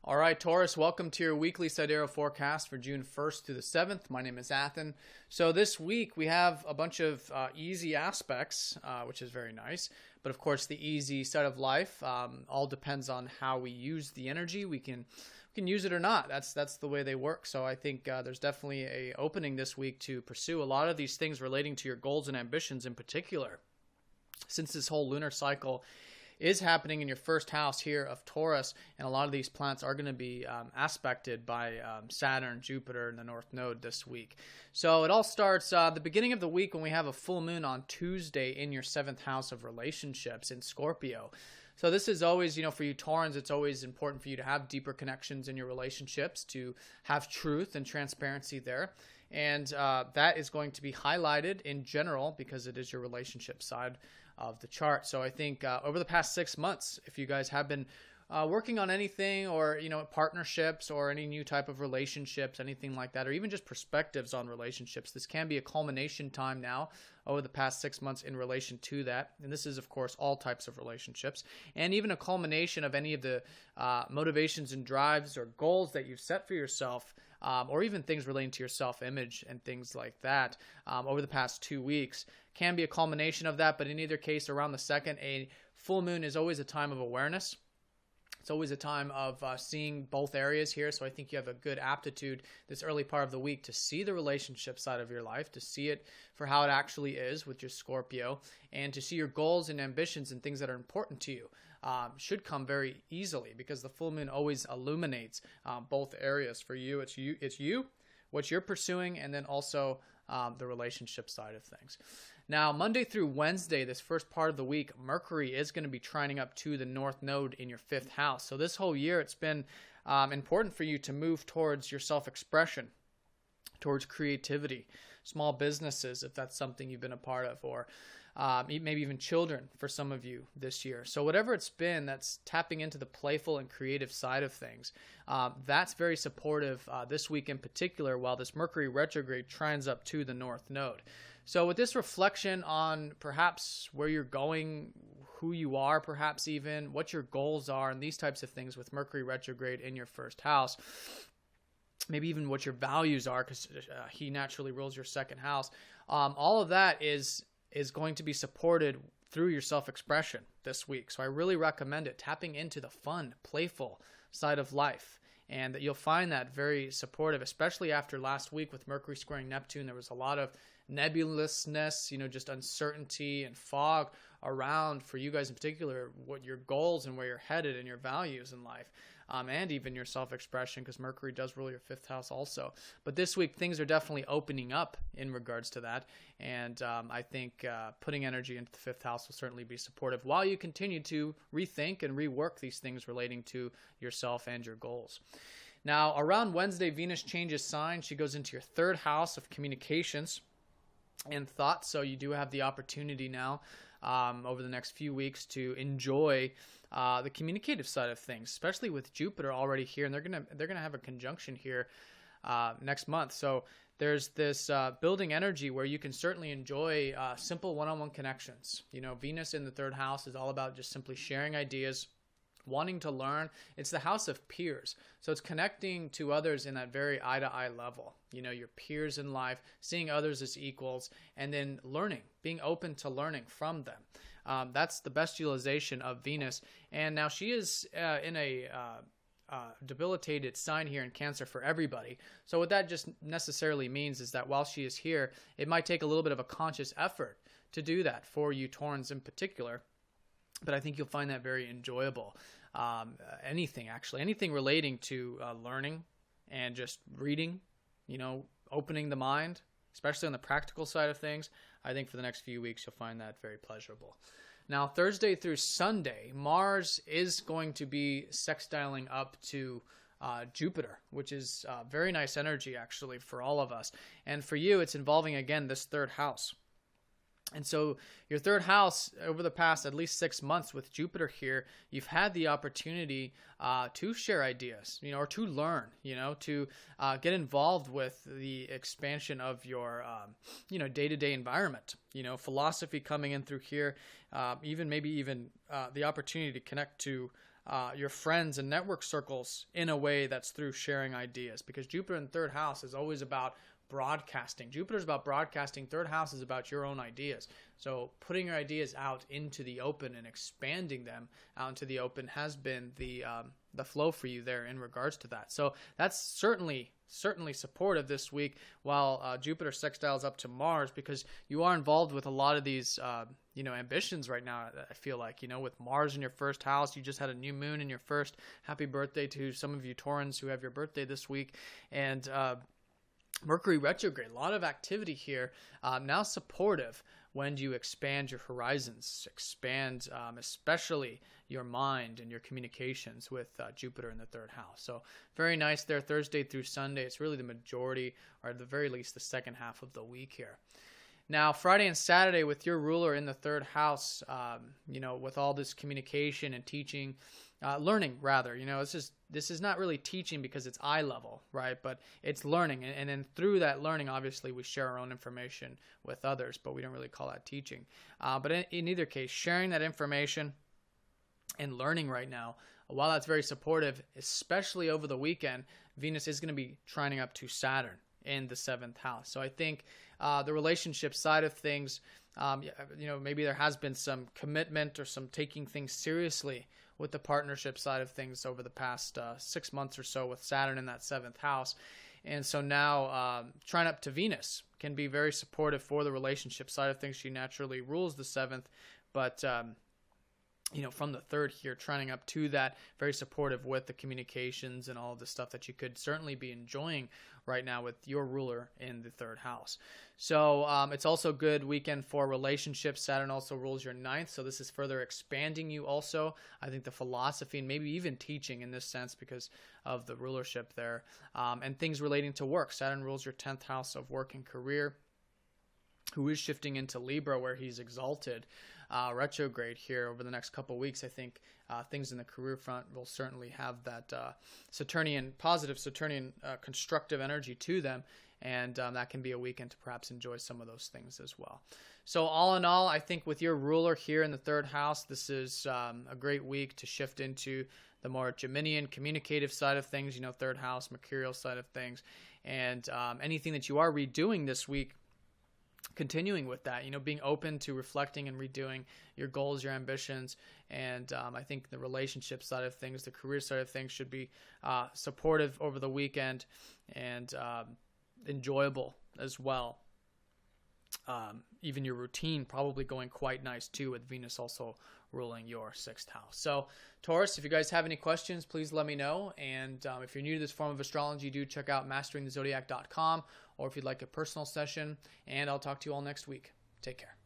All right, Taurus, welcome to your weekly Sidereal forecast for June 1st through the 7th. My name is Athen. So this week we have a bunch of easy aspects, which is very nice. But of course, the easy side of life all depends on how we use the energy. We can use it or not. That's the way they work. So I think there's definitely a opening this week to pursue a lot of these things relating to your goals and ambitions in particular. Since this whole lunar cycle is happening in your first house here of Taurus, and a lot of these planets are going to be aspected by Saturn, Jupiter, and the North Node this week. So it all starts the beginning of the week when we have a full moon on Tuesday in your 7th house of relationships in Scorpio. So this is always, for you Taurans, it's always important for you to have deeper connections in your relationships, to have truth and transparency there. And that is going to be highlighted in general because it is your relationship side of the chart. So I think over the past 6 months, if you guys have been working on anything, or partnerships or any new type of relationships, anything like that, or even just perspectives on relationships, this can be a culmination time now over the past 6 months in relation to that. And this is, of course, all types of relationships, and even a culmination of any of the motivations and drives or goals that you've set for yourself, or even things relating to your self-image and things like that over the past 2 weeks can be a culmination of that. But in either case, around the 2nd, a full moon is always a time of awareness. It's always a time of seeing both areas here. So I think you have a good aptitude this early part of the week to see the relationship side of your life, to see it for how it actually is with your Scorpio, and to see your goals and ambitions and things that are important to you. Should come very easily because the full moon always illuminates both areas for you. It's you, what you're pursuing, and then also the relationship side of things. Now, Monday through Wednesday, this first part of the week, Mercury is going to be trining up to the North Node in your 5th house. So this whole year, it's been important for you to move towards your self-expression, towards creativity, small businesses, if that's something you've been a part of, or maybe even children for some of you this year. So whatever it's been that's tapping into the playful and creative side of things, that's very supportive this week in particular, while this Mercury retrograde trines up to the North Node. So with this reflection on perhaps where you're going, who you are, perhaps even what your goals are, and these types of things with Mercury retrograde in your 1st house, maybe even what your values are, because he naturally rules your 2nd house, all of that is going to be supported through your self-expression this week. So I really recommend it, tapping into the fun, playful side of life. And that you'll find that very supportive, especially after last week with Mercury squaring Neptune. There was a lot of nebulousness, just uncertainty and fog around for you guys in particular, what your goals and where you're headed and your values in life, and even your self-expression, because Mercury does rule your 5th house also. But this week, things are definitely opening up in regards to that. And I think putting energy into the 5th house will certainly be supportive while you continue to rethink and rework these things relating to yourself and your goals. Now, around Wednesday, Venus changes sign. She goes into your 3rd house of communications and thoughts. So you do have the opportunity now over the next few weeks to enjoy the communicative side of things, especially with Jupiter already here, and they're gonna have a conjunction here next month. So there's this building energy where you can certainly enjoy simple one-on-one connections. Venus in the 3rd house is all about just simply sharing ideas, wanting to learn. It's the house of peers. So it's connecting to others in that very eye-to-eye level. Your peers in life, seeing others as equals, and then learning, being open to learning from them. That's the best utilization of Venus. And now she is in a debilitated sign here in Cancer for everybody. So what that just necessarily means is that while she is here, it might take a little bit of a conscious effort to do that for you Taurans in particular. But I think you'll find that very enjoyable. Anything relating to learning and just reading, opening the mind, especially on the practical side of things. I think for the next few weeks, you'll find that very pleasurable. Now, Thursday through Sunday, Mars is going to be sextiling up to Jupiter, which is very nice energy actually for all of us. And for you, it's involving, again, this 3rd house. And so your 3rd house, over the past at least 6 months with Jupiter here, you've had the opportunity to share ideas, or to learn, to get involved with the expansion of your, day-to-day environment, philosophy coming in through here, even the opportunity to connect to your friends and network circles in a way that's through sharing ideas, because Jupiter in third house is always about broadcasting. Jupiter's about broadcasting. Third house is about your own ideas. So putting your ideas out into the open and expanding them out into the open has been the flow for you there in regards to that. So that's certainly supportive this week, while Jupiter sextiles up to Mars, because you are involved with a lot of these ambitions right now. I feel like, with Mars in your first house, you just had a new moon in your first. Happy birthday to some of you Taurans who have your birthday this week. And Mercury retrograde, a lot of activity here, now supportive when you expand your horizons, expand especially your mind and your communications with Jupiter in the third house. So very nice there, Thursday through Sunday. It's really the majority, or at the very least the second half of the week here. Now, Friday and Saturday with your ruler in the third house, with all this communication and teaching, learning rather, this is not really teaching because it's eye level, right? But it's learning. And then through that learning, obviously we share our own information with others, but we don't really call that teaching. But in either case, sharing that information and learning right now, while that's very supportive, especially over the weekend, Venus is going to be trining up to Saturn in the 7th house. So I think the relationship side of things, maybe there has been some commitment or some taking things seriously with the partnership side of things over the past 6 months or so with Saturn in that 7th house. And so now trine up to Venus can be very supportive for the relationship side of things. She naturally rules the 7th, but from the 3rd here, trining up to that, very supportive with the communications and all of the stuff that you could certainly be enjoying right now with your ruler in the 3rd house. So it's also a good weekend for relationships. Saturn also rules your 9th, so this is further expanding you also. I think the philosophy and maybe even teaching in this sense because of the rulership there. And things relating to work. Saturn rules your 10th house of work and career, who is shifting into Libra where he's exalted. Retrograde here over the next couple of weeks. I think things in the career front will certainly have that positive Saturnian constructive energy to them, and that can be a weekend to perhaps enjoy some of those things as well. So all in all, I think with your ruler here in the 3rd house, this is a great week to shift into the more Geminian communicative side of things, 3rd house, mercurial side of things, and anything that you are redoing this week, continuing with that, being open to reflecting and redoing your goals, your ambitions. And I think the relationship side of things, the career side of things should be supportive over the weekend and enjoyable as well. Even your routine probably going quite nice too, with Venus also ruling your 6th house. So Taurus, if you guys have any questions, please let me know. And if you're new to this form of astrology, do check out masteringthezodiac.com, or if you'd like a personal session. And I'll talk to you all next week. Take care.